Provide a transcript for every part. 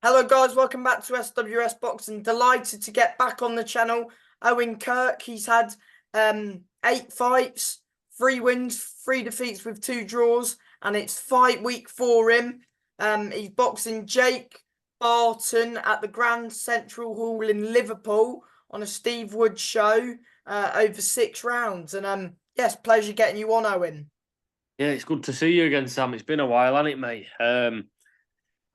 Hello guys, welcome back to SWS Boxing. Delighted to get back on the channel. Owen Kirk, he's had 8 fights, 3 wins, 3 defeats with 2 draws, and it's fight week for him. He's boxing Jake Barton at the Grand Central Hall in Liverpool on a Steve Wood show over 6 rounds. And yes, pleasure getting you on, Owen. Yeah, it's good to see you again, Sam. It's been a while, hasn't it, mate?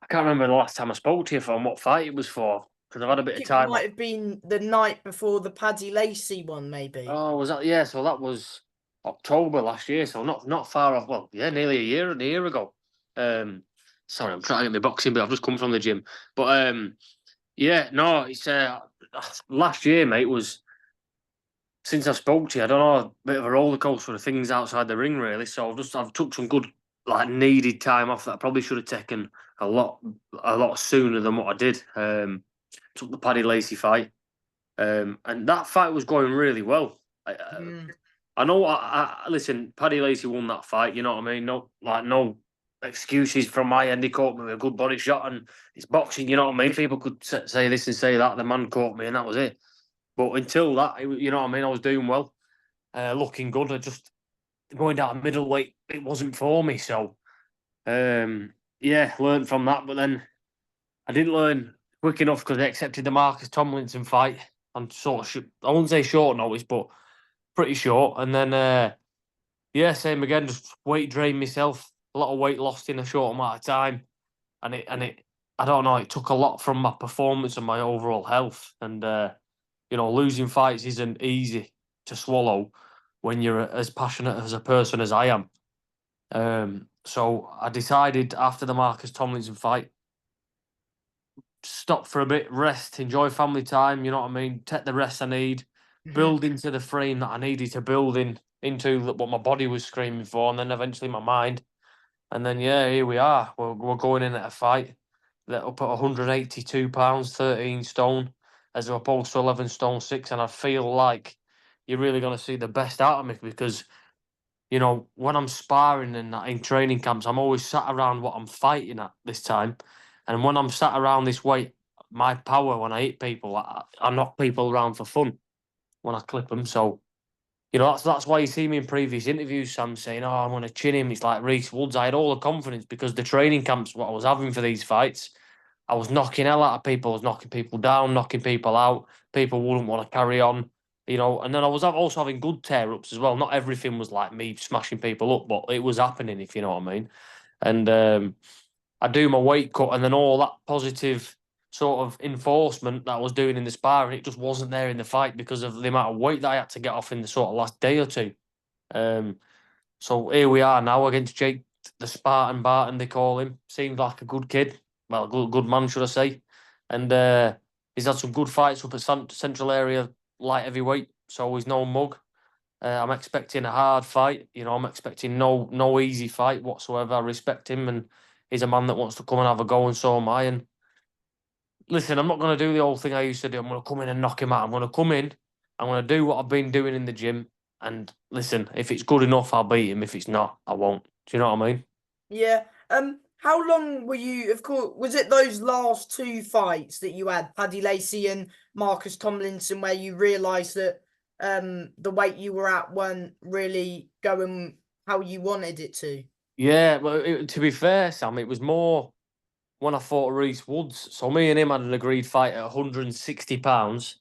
I can't remember the last time I spoke to you from what fight it was for because I've had a bit of It time might off. have been the night before the Paddy Lacey one, maybe. Oh, was that? Yeah, so that was October last year, so not far off. Well, yeah, nearly a year ago. Sorry, I'm trying to get my boxing, but I've just come from the gym. But yeah, no, it's last year, mate. Was since I spoke to you, I don't know, a bit of a roller coaster of things outside the ring, really. So I've took some good, like, needed time off that I probably should have taken a lot, a lot sooner than what I did. Took the Paddy Lacey fight, and that fight was going really well. Mm. I know. Listen, Paddy Lacey won that fight. You know what I mean? No excuses from my end. He caught me with a good body shot, and it's boxing. You know what I mean? People could say this and say that. The man caught me, and that was it. But until that, you know what I mean? I was doing well, looking good. I just going down to middleweight, it wasn't for me. So, yeah, learned from that. But then I didn't learn quick enough because I accepted the Marcus Tomlinson fight on sort of, I wouldn't say short notice, but pretty short. And then, yeah, same again, just weight drained myself. A lot of weight lost in a short amount of time. And it, I don't know, it took a lot from my performance and my overall health. And, losing fights isn't easy to swallow when you're as passionate as a person as I am. So I decided after the Marcus Tomlinson fight, stop for a bit, rest, enjoy family time. You know what I mean? Take the rest I need, Mhm. build into the frame that I needed to build into what my body was screaming for, and then eventually my mind. And then yeah, here we are. We're going in at a fight that up at 182 pounds, 13 stone, as opposed to 11 stone 6, and I feel like you're really going to see the best out of me because when I'm sparring and that in training camps, I'm always sat around what I'm fighting at this time. And when I'm sat around this weight, my power when I hit people, I knock people around for fun when I clip them. So, that's why you see me in previous interviews, Sam, saying, oh, I'm going to chin him. It's like Reese Woods. I had all the confidence because the training camps, what I was having for these fights, I was knocking hell out of people. I was knocking people down, knocking people out. People wouldn't want to carry on, And then I was also having good tear ups as well. Not everything was like me smashing people up, but it was happening, if you know what I mean. And I do my weight cut, and then all that positive sort of enforcement that I was doing in the sparring, it just wasn't there in the fight because of the amount of weight that I had to get off in the sort of last day or two. Um, so here we are now against Jake, the Spartan Barton, they call him. Seems like a good kid. Well, good man, should I say. And he's had some good fights up at Central Area light heavyweight, so he's no mug. I'm expecting a hard fight. I'm expecting no easy fight whatsoever. I respect him, and he's a man that wants to come and have a go, and so am I. And listen, I'm not going to do the old thing I used to do. I'm going to come in and knock him out. I'm going to come in. I'm going to do what I've been doing in the gym. And listen, if it's good enough, I'll beat him. If it's not, I won't. Do you know what I mean? Yeah. How long were you? Of course, was it those last 2 fights that you had, Paddy Lacey and Marcus Tomlinson, where you realised that the weight you were at weren't really going how you wanted it to? Yeah, well, to be fair, Sam, it was more when I fought Reese Woods. So me and him had an agreed fight at 160 pounds.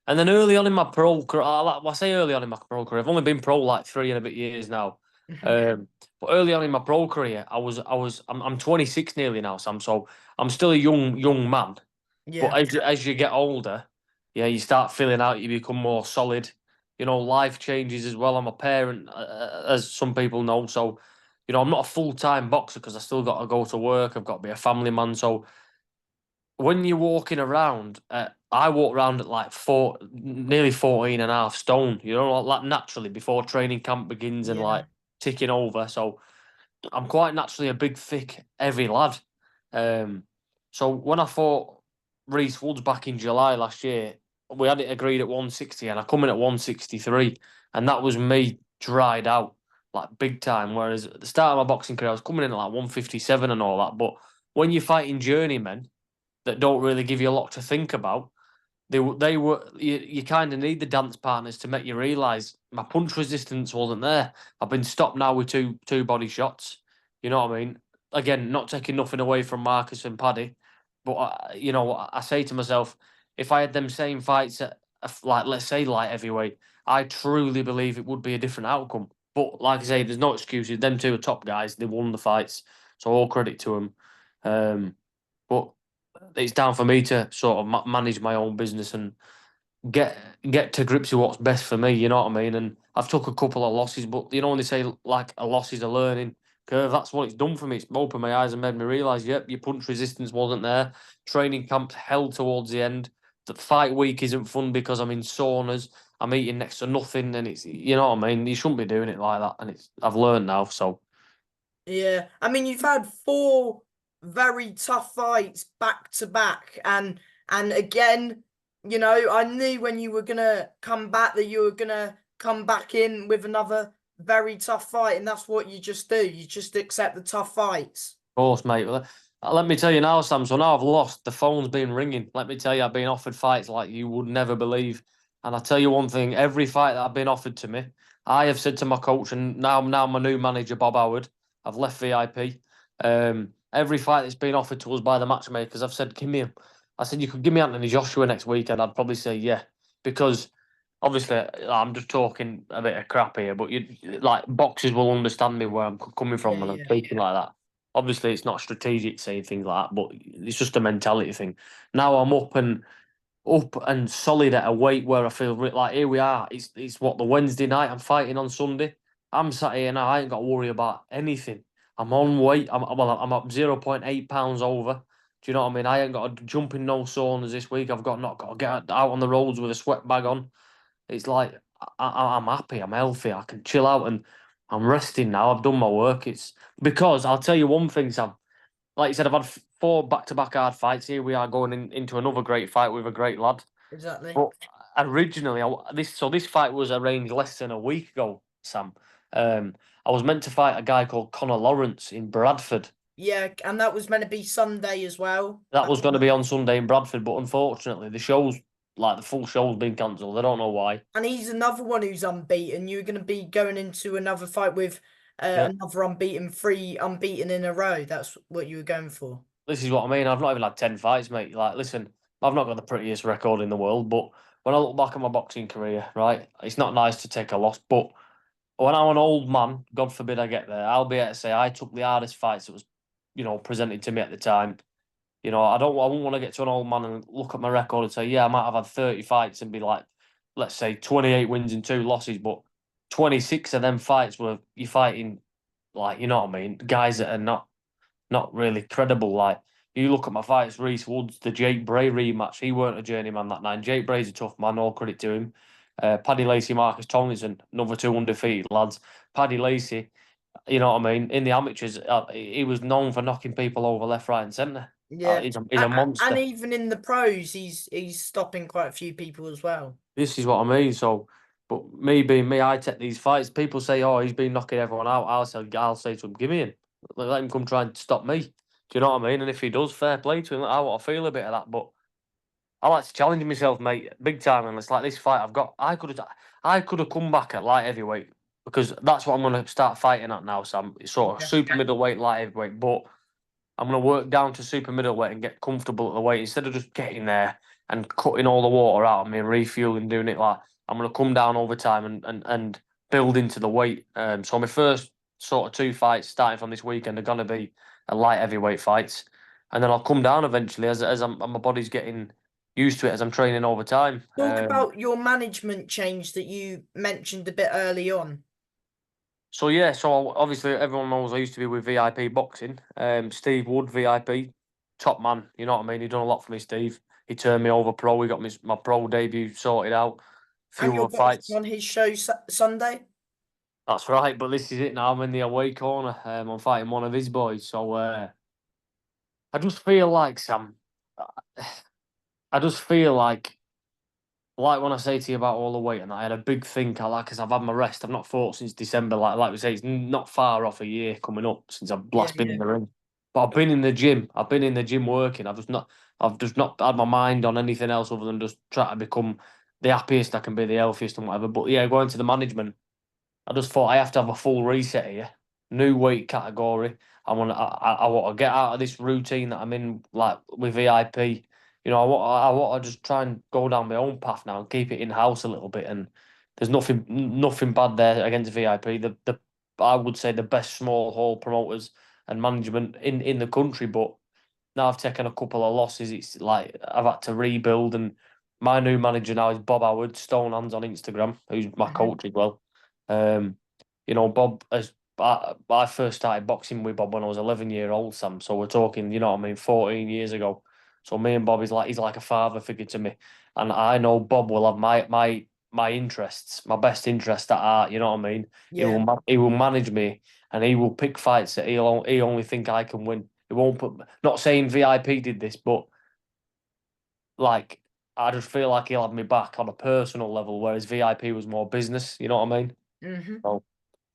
And then early on in my pro career, I say early on in my pro career, I've only been pro like 3 and a bit years now. But early on in my pro career, I'm 26 nearly now, Sam. So I'm still a young man. But Yeah. as you get older, yeah, you start filling out, you become more solid. Life changes as well. I'm a parent, as some people know. So, I'm not a full-time boxer because I still got to go to work. I've got to be a family man. So when you're walking around, I walk around at like nearly 14 and a half stone, like naturally before training camp begins and Yeah. like ticking over. So I'm quite naturally a big, thick, heavy lad. Um, so when I fought Reese Woods back in July last year, we had it agreed at 160 and I come in at 163. And that was me dried out, like big time. Whereas at the start of my boxing career, I was coming in at like 157 and all that. But when you're fighting journeymen, that don't really give you a lot to think about. They were you kind of need the dance partners to make you realise my punch resistance wasn't there. I've been stopped now with two body shots. You know what I mean? Again, not taking nothing away from Marcus and Paddy, but I say to myself, if I had them same fights at like, let's say, light heavyweight, I truly believe it would be a different outcome. But like I say, there's no excuses. Them two are top guys. They won the fights, so all credit to them. But it's down for me to sort of manage my own business and get get to grips with what's best for me. You know what I mean? And I've took a couple of losses, but when they say like a loss is a learning curve, that's what it's done for me. It's opened my eyes and made me realise, yep, your punch resistance wasn't there. Training camp held towards the end. The fight week isn't fun because I'm in saunas. I'm eating next to nothing, and it's what I mean. You shouldn't be doing it like that, and I've learned now. So Yeah, I mean, you've had four very tough fights back to back, and again, I knew when you were gonna come back that you were gonna come back in with another very tough fight, and that's what you just do. You just accept the tough fights. course, mate. Well, let me tell you now, Sam. So now I've lost. The phone's been ringing. Let me tell you, I've been offered fights like you would never believe. And I tell you one thing: every fight that I've been offered to me, I have said to my coach, and now my new manager, Bob Howard. I've left VIP. Every fight that's been offered to us by the matchmakers, I've said, give me him. I said, you could give me Anthony Joshua next week, and I'd probably say yeah, because obviously I'm just talking a bit of crap here, but you like boxers will understand me where I'm coming from Yeah, when I'm yeah, speaking like that. Obviously, it's not strategic saying things like that, but it's just a mentality thing. Now I'm up and solid at a weight where I feel like here we are. It's what the Wednesday night. I'm fighting on Sunday. I'm sat here now. I ain't got to worry about anything. I'm on weight. I'm up 0.8 pounds over. Do you know what I mean? I ain't got to jump in no saunas this week. I've not got to get out on the roads with a sweat bag on. It's like I'm happy. I'm healthy. I can chill out and I'm resting now. I've done my work. It's because I'll tell you one thing, Sam. Like you said, I've had four back-to-back hard fights. Here we are going into another great fight with a great lad. exactly. But originally, this fight was arranged less than a week ago, Sam. Um, I was meant to fight a guy called Conor Lawrence in Bradford. Yeah, and that was meant to be Sunday as well. That was going to be on Sunday in Bradford, but unfortunately, the full show's been cancelled. I don't know why. And he's another one who's unbeaten. You're going to be going into another fight with Yeah, another unbeaten, three unbeaten in a row. That's what you were going for. this is what I mean. I've not even had 10 fights, mate. Like, listen, I've not got the prettiest record in the world, but when I look back at my boxing career, right, it's not nice to take a loss. But when I'm an old man, God forbid I get there, I'll be able to say I took the hardest fights that was, presented to me at the time. I wouldn't want to get to an old man and look at my record and say, yeah, I might have had 30 fights and be like, let's say 28 wins and 2 losses, but 26 of them fights were you fighting, like, you know what I mean, guys that are not really credible. Like, you look at my fights, Reese Woods, the Jake Bray rematch. He weren't a journeyman that night. Jake Bray's a tough man, all credit to him. Paddy Lacey, Marcus Tomlinson, another two undefeated lads. Paddy Lacey, you know what I mean? In the amateurs, he was known for knocking people over left, right, and centre. Yeah, He's a and monster. even in the pros, he's stopping quite a few people as well. This is what I mean. So, but me being me, I take these fights. People say, "Oh, he's been knocking everyone out." I'll say to him, "Give me him. Let him come try and stop me." Do you know what I mean? And if he does, fair play to him. I want to feel a bit of that, but I like to challenge myself, mate, big time. And it's like this fight I've got. I could have come back at light heavyweight because that's what I'm going to start fighting at now, Sam. It's sort of Yeah. super middleweight, light heavyweight, but I'm going to work down to super middleweight and get comfortable at the weight instead of just getting there and cutting all the water out of me and refueling, doing it like I'm going to come down over time and build into the weight. So my first sort of two fights starting from this weekend are going to be a light heavyweight fights, and then I'll come down eventually as my body's getting used to it as I'm training over time. Talk about your management change that you mentioned a bit early on. So yeah, so obviously everyone knows I used to be with VIP Boxing. Steve Wood, VIP, top man. You know what I mean? He done a lot for me, Steve. He turned me over pro. He got me my pro debut sorted out. And Few you're other boxing fights. on his show Sunday. That's right. But this is it now. I'm in the away corner. I'm fighting one of his boys. So I just feel like Sam. I just feel like when I say to you about all the weight and I had a big think. I like because I've had my rest. I've not fought since December. Like we say, it's not far off a year coming up since I've Yeah, last been in yeah. the ring. But I've been in the gym. I've been in the gym working. I've just not had my mind on anything else other than just trying to become the happiest I can be, the healthiest and whatever. But yeah, going to the management, I just thought I have to have a full reset here. New weight category. I want to get out of this routine that I'm in, like with VIP. You know, I want to just try and go down my own path now and keep it in house a little bit. And there's nothing bad there against VIP. The I would say the best small hall promoters and management in the country. But now I've taken a couple of losses. It's like I've had to rebuild. And my new manager now is Bob Howard, Stonehands on Instagram, who's my Mhm. coach as well. Um, you know, Bob as I first started boxing with Bob when I was 11-year-old, Sam. So we're talking, you know what I mean, 14 years ago. So me and Bob is like he's like a father figure to me, and I know Bob will have my interests, my best interests at heart. You know what I mean? Yeah. He will manage me, and he will pick fights that he only think I can win. He won't put. Not saying VIP did this, but like I just feel like he'll have me back on a personal level, whereas VIP was more business. You know what I mean? Hmm. So,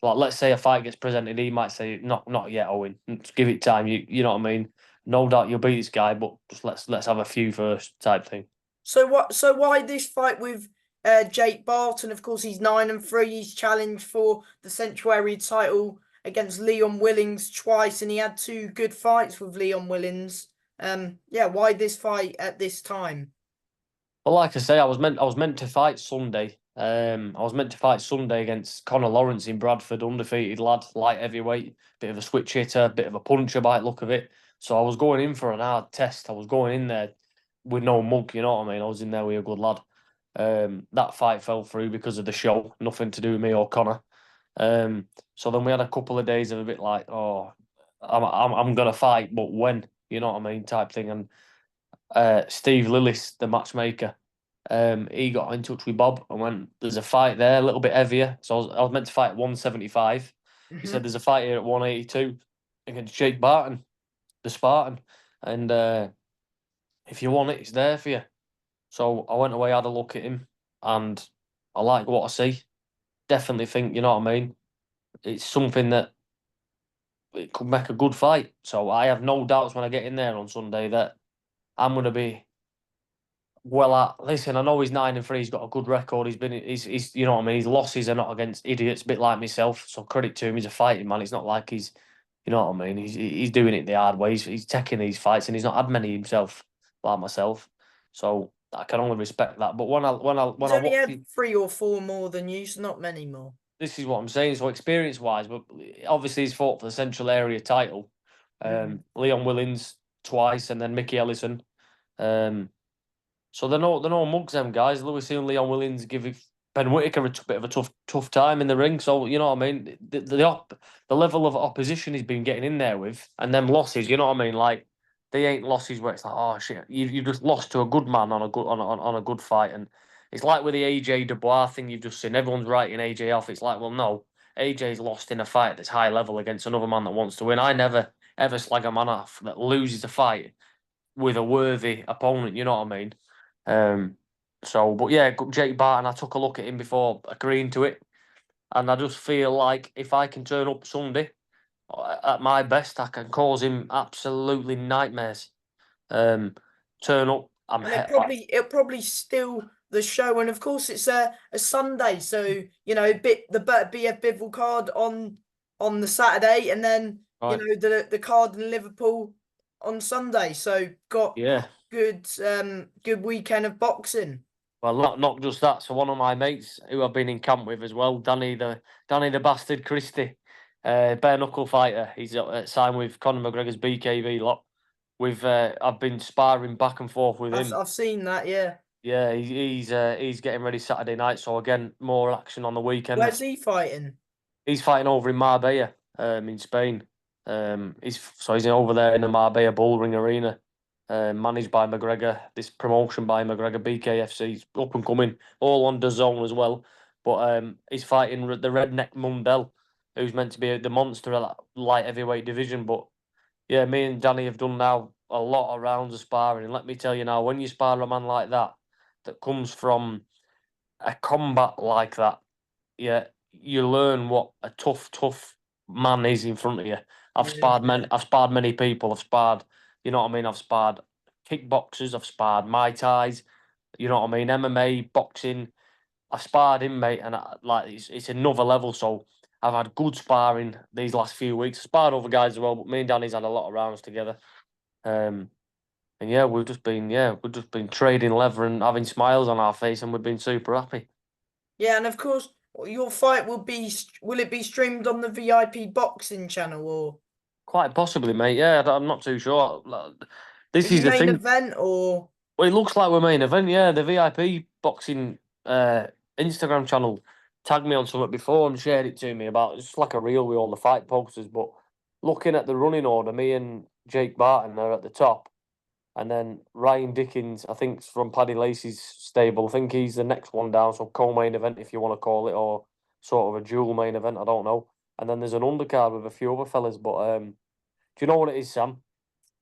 like, let's say a fight gets presented, he might say, not yet, Owen. Just give it time. You know what I mean? No doubt you'll beat this guy, but just let's have a few first, type thing. So what? So why this fight with Jake Barton? Of course, he's 9-3. He's challenged for the Sanctuary title against Leon Willings twice, and he had two good fights with Leon Willings. Yeah. Why this fight at this time? Well, like I say, I was meant to fight Sunday. I was meant to fight Sunday against Conor Lawrence in Bradford, undefeated lad, light heavyweight, bit of a switch hitter, bit of a puncher by the look of it. So I was going in for an hard test. I was going in there with no mug, you know what I mean? I was in there with a good lad. That fight fell through because of the show, nothing to do with me or Connor. So then we had a couple of days of a bit like, oh, I'm gonna fight, but when, you know what I mean, type thing. And Steve Lillis, the matchmaker, he got in touch with Bob and went, "There's a fight there, a little bit heavier." So I was meant to fight at 175. He said, Hmm. "There's a fight here at 182 against Jake Barton, the Spartan, and if you want it, it's there for you." So I went away, had a look at him, and I like what I see. Definitely think, you know what I mean. It's something that it could make a good fight. So I have no doubts when I get in there on Sunday that I'm going to be well, listen, I know he's 9-3. He's got a good record. He's, you know what I mean. His losses are not against idiots, a bit like myself. So credit to him. He's a fighting man. It's not like you know what I mean. He's doing it the hard way. He's taking these fights, and he's not had many himself, like myself. So I can only respect that. But when He's I only watch had it, 3 or 4 more than you, so not many more. this is what I'm saying. So experience wise, but obviously he's fought for the Central Area title. Hmm. Leon Willings twice, and then Mickey Ellison. Um, So they're no mugs, them guys. Lewis and Leon Williams give Ben Whittaker a bit of a tough time in the ring. So you know what I mean. The level of opposition he's been getting in there with, and them losses. You know what I mean. Like they ain't losses where it's like, oh shit, you just lost to a good man on a good on a good fight. And it's like with the AJ Dubois thing you've just seen. Everyone's writing AJ off. It's like, well, no, AJ's lost in a fight that's high level against another man that wants to win. I never ever slag a man off that loses a fight with a worthy opponent. You know what I mean. Um, but yeah, Jake Barton, I took a look at him before agreeing to it, and I just feel like if I can turn up Sunday at my best, I can cause him absolutely nightmares. Um, turn up, And it'll probably steal the show. And of course, it's a Sunday, so the BF Bivol card on the Saturday, and then right, the card in Liverpool on Sunday. So got yeah. good weekend of boxing. Well, not just that. So one of my mates who I've been in camp with as well, Danny the Bastard Christie, bare knuckle fighter. He's signed with Conor McGregor's BKV lot. I've been sparring back and forth with him. I've seen that. Yeah. Yeah, he's getting ready Saturday night. So again, more action on the weekend. Where's he fighting? He's fighting over in Marbella, in Spain. He's over there in the Marbella Bullring Arena, managed by McGregor. This promotion by McGregor BKFC. He's up and coming, all on the zone as well. But he's fighting the Redneck Mundell, who's meant to be the monster of that light heavyweight division. But yeah, me and Danny have done now a lot of rounds of sparring, and let me tell you now, when you spar a man like that, that comes from a combat like that, yeah, you learn what a tough man is in front of you. Yeah. I've sparred many people. I've sparred, you know what I mean. I've sparred kickboxers. I've sparred Muay Thais. You know what I mean. MMA, boxing. I've sparred him, mate, and it's another level. So I've had good sparring these last few weeks. I sparred other guys as well, but me and Danny's had a lot of rounds together. And yeah, we've just been trading leather and having smiles on our face, and we've been super happy. Yeah, and of course, your fight will it be streamed on the VIP boxing channel, or Quite possibly, mate. Yeah, I'm not too sure. are This you is the main thing. event or? Well, it looks like we're main event. Yeah, the VIP boxing Instagram channel tagged me on something before and shared it to me about it's like a reel with all the fight posters. But looking at the running order, me and Jake Barton are at the top, and then Ryan Dickens, I think, from Paddy Lacey's stable. I think he's the next one down. So co-main event, if you want to call it, or sort of a dual main event. I don't know. And then there's an undercard with a few other fellas. But do you know what it is, Sam?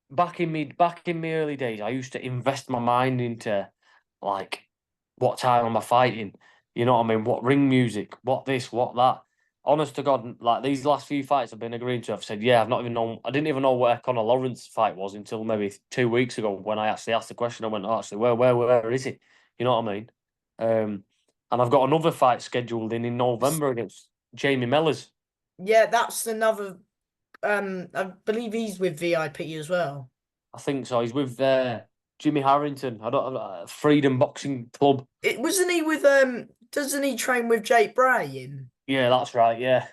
Back in my early days, I used to invest my mind into like what time am I fighting? You know what I mean? What ring music? What this? What that? Honest to God, like these last few fights I've been agreeing to, I've said, yeah, I've not even known. I didn't even know where Conor Lawrence fight was until maybe 2 weeks ago when I actually asked the question. I went, oh, actually, where is he? You know what I mean? And I've got another fight scheduled in November against Jamie Mellors. Yeah, that's another. I believe he's with VIP as well. I think so. He's with Jimmy Harrington. I don't Freedom Boxing Club. It wasn't he with Doesn't he train with Jake Barton? Yeah, that's right. Yeah,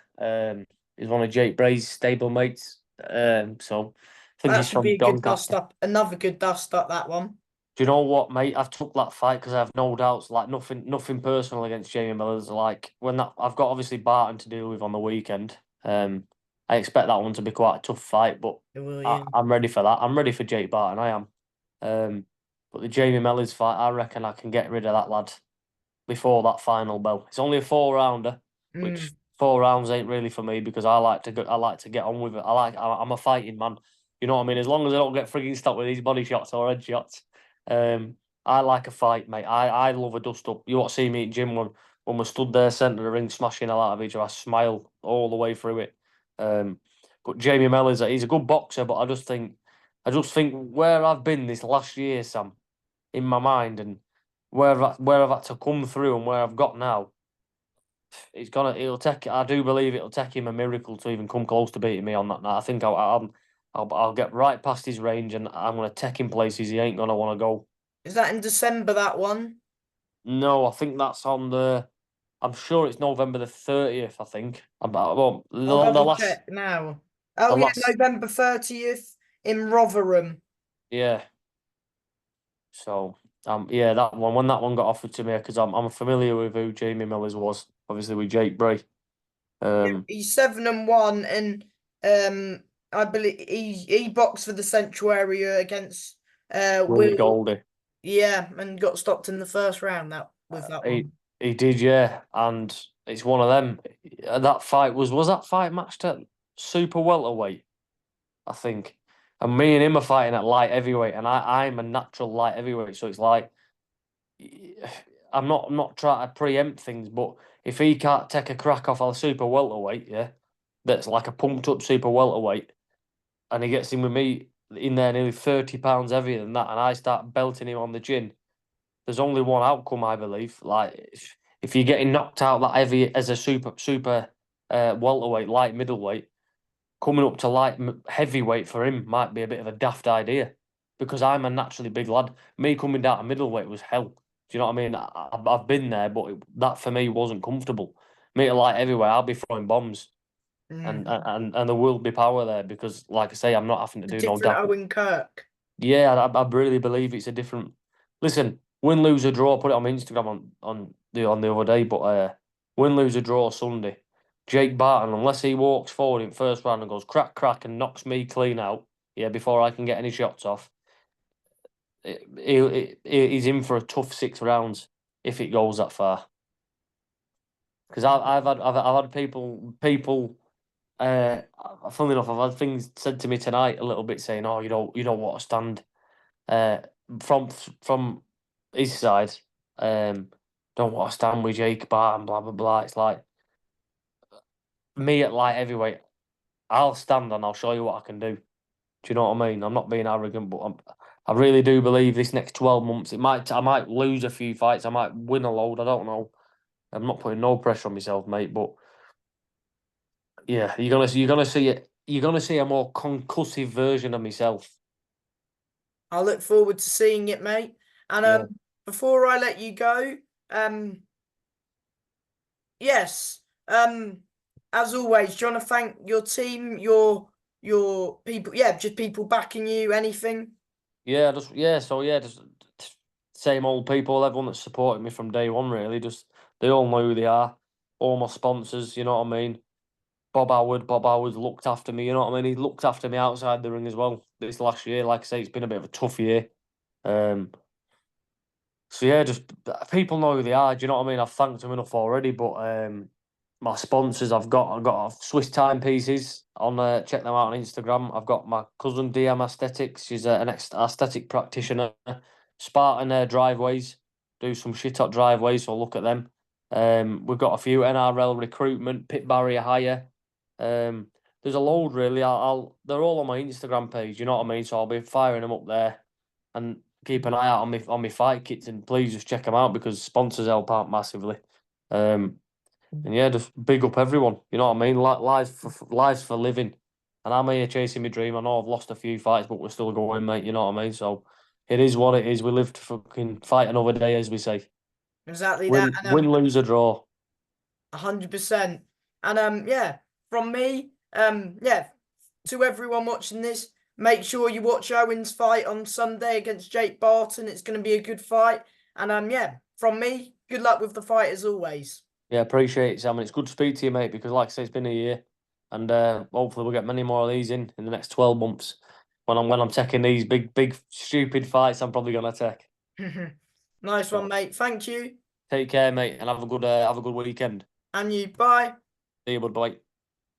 he's one of Jake Bray's stablemates. So I think That he's should from be a good dust Doncaster. up. Another good dust up, that one. Do you know what, mate? I've took that fight because I have no doubts. Like nothing personal against Jamie Miller's. Like when that I've got obviously Barton to deal with on the weekend. I expect that one to be quite a tough fight, but It will, yeah. I'm ready for that. I'm ready for Jake Barton. I am. But the Jamie Mellors fight, I reckon I can get rid of that lad before that final bell. It's only a 4 rounder, which Mm. 4 rounds ain't really for me because I like to get on with it. I'm a fighting man. You know what I mean? As long as I don't get frigging stuck with these body shots or head shots. I like a fight, mate. I love a dust up. You want to see me at gym when we're stood there centre of the ring smashing a lot of each other. I smile all the way through it. But Jamie Mellors, he's a good boxer, but I just think where I've been this last year, Sam, in my mind, and where I've had to come through and where I've got now, I do believe it'll take him a miracle to even come close to beating me on that night. I think I'll get right past his range and I'm gonna take him places he ain't gonna want to go. Is that in December, that one? No, I think that's on the. I'm sure it's November the 30th. I think. Well, I'll double check now. the Oh yeah, last, November 30th in Rotherham. yeah. So, yeah, that one when that one got offered to me because I'm familiar with who Jamie Millers was, obviously with Jake Bray. Yeah, he's 7-1, and I believe he boxed for the Central area against Willie Will. Goldie. Yeah, and got stopped in the first round that with that He one. he did, yeah, and it's one of them. That fight was that fight matched at super welterweight, I think, and me and him are fighting at light heavyweight, and I'm a natural light heavyweight, so it's like I'm not trying to preempt things, but if he can't take a crack off a super welterweight, yeah, that's like a pumped up super welterweight, and he gets in with me in there nearly 30 pounds heavier than that, and I start belting him on the chin. There's only one outcome, I believe. Like if you're getting knocked out that heavy as a super welterweight, light middleweight, coming up to heavyweight for him might be a bit of a daft idea because I'm a naturally big lad. Me coming down to middleweight was hell. Do you know what I mean? I've been there, but that for me wasn't comfortable. Me to light heavyweight, I'll be throwing bombs, Mm. and there will be power there because, like I say, I'm not having to A do no different damage. Owen Kirk. Yeah, I really believe it's a different. Listen, win, lose, or draw. Put it on my Instagram on the other day. But win, lose, or draw Sunday. Jake Barton, unless he walks forward in first round and goes crack crack and knocks me clean out, yeah, before I can get any shots off, he's in for a tough 6 rounds if it goes that far. Because I've had people. Funnily enough, I've had things said to me tonight a little bit saying, "Oh, you don't want to stand." Uh, from his side, don't want to stand with Jake Barton, blah blah blah. It's like me at light heavyweight. I'll stand and I'll show you what I can do. Do you know what I mean? I'm not being arrogant, but I really do believe this next 12 months, I might lose a few fights, I might win a load, I don't know. I'm not putting no pressure on myself, mate, but yeah, you're gonna see a more concussive version of myself. I look forward to seeing it, mate. And Yeah. before I let you go, yes, as always, do you want to thank your team, your people, yeah, just people backing you, anything? Just same old people, everyone that's supported me from day one, really. Just they all know who they are. All my sponsors, you know what I mean. Bob Howard looked after me, you know what I mean. He looked after me outside the ring as well. This last year, like I say, it's been a bit of a tough year. Um, so yeah, just people know who they are. Do you know what I mean? I've thanked them enough already, but my sponsors, I've got Swiss timepieces on. Check them out on Instagram. I've got my cousin DM Aesthetics. She's an aesthetic practitioner. Spartan driveways, do some shit hot driveways. So look at them. We've got a few NRL recruitment, pit barrier hire. There's a load really. They're all on my Instagram page. You know what I mean? So I'll be firing them up there, and keep an eye out on my fight kits, and please just check them out because sponsors help out massively. And yeah, just big up everyone. You know what I mean? Lives for living. And I'm here chasing my dream. I know I've lost a few fights, but we're still going, mate. You know what I mean? So it is what it is. We live to fucking fight another day, as we say. Exactly that. And Win, lose, or draw. 100%. And yeah, from me, yeah, to everyone watching this, make sure you watch Owen's fight on Sunday against Jake Barton. It's going to be a good fight. And yeah, from me, good luck with the fight as always. Yeah, appreciate it, Sam. And it's good to speak to you, mate, because like I say, it's been a year. And hopefully we'll get many more of these in the next 12 months. When I'm taking these big, stupid fights, I'm probably gonna take. Nice one, So mate. Thank you. take care, mate, and have a good weekend. And you. Bye. See you, bud. Bye.